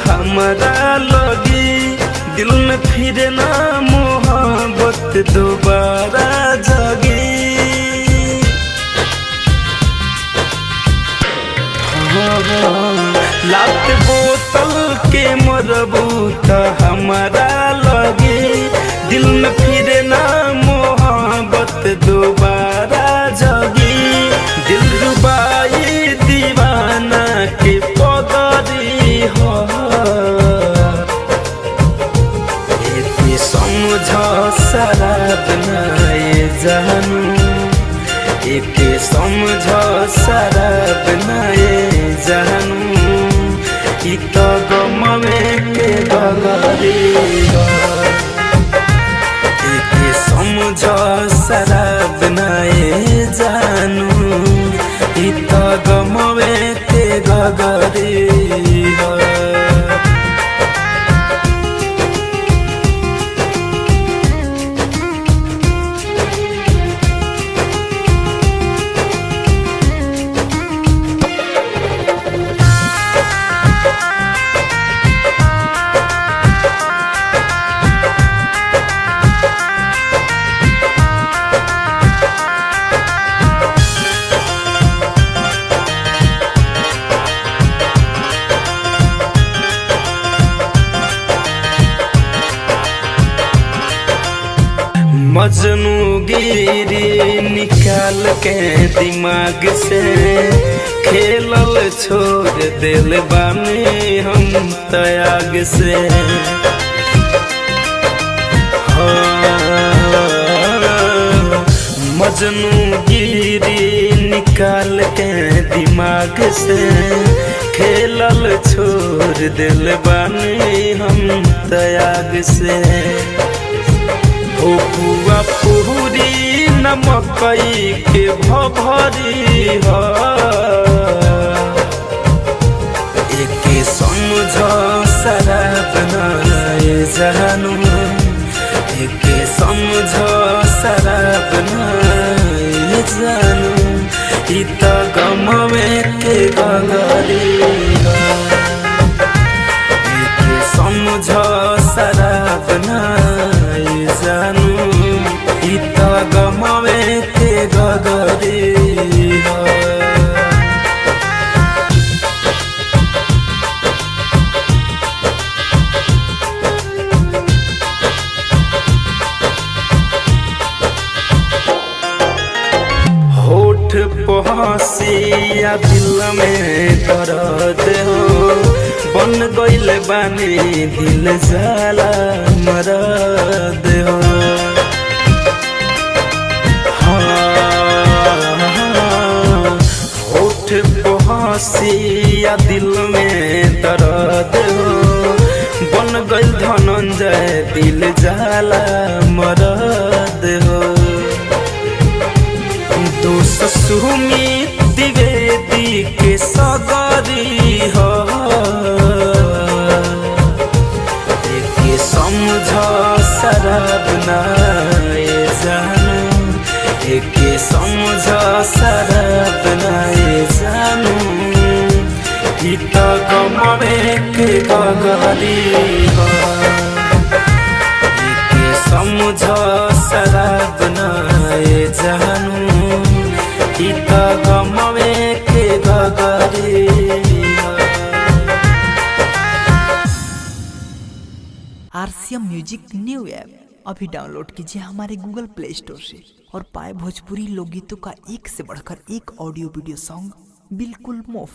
हमारा लगी दिल में फिर ना मोहब्बत दोबारा जगी। लात बोतल के मरबूत हमारा लगी दिल में फिर ना मोहब्बत दोबारा जगी। दिल रुबाई दीवाना के पगरी हो एके समझ शराब नाए जानू एके समझ शराब नाए जानू ई तो गमवे के गगरी एके समझ शराब नाए जानू ई तो गमवे के गगरी मजनू गिरी निकाल के दिमाग से खेलल छोड़ दिल बानी हम त्याग से। मजनू गिरी निकाल के दिमाग से खेलल छोड़ दिल बानी हम त्याग से। हो पुआ पूरी नमकई के भभरी हो एके समझ शराब नाए जानू एके समझ शराब नाए जानू ई तो गमवे के गगरी एके समझ शराब नाए जानू ई तो गमवे के गगरी होठ पहसिया दिल में दर्द हो बन गइल बानी दिल जाला मरद हो। होठ पहसिया दिल में दर्द हो बन गइल धनंजय दिल जाला मरद हो। दोस्त सुमित द्विवेदी के सगरी हो एके समझ शराब नाए जानू एके समझ शराब नाए जानू ई तो गमवे के गगरी हो एके समझ शराब नाए जानू ई तो गमवे के गगरी। आरसीएम म्यूजिक न्यू ऐप अभी डाउनलोड कीजिए हमारे गूगल प्ले स्टोर से और पाए भोजपुरी लोकगीतों का एक से बढ़कर एक ऑडियो वीडियो सॉन्ग बिल्कुल मुफ्त।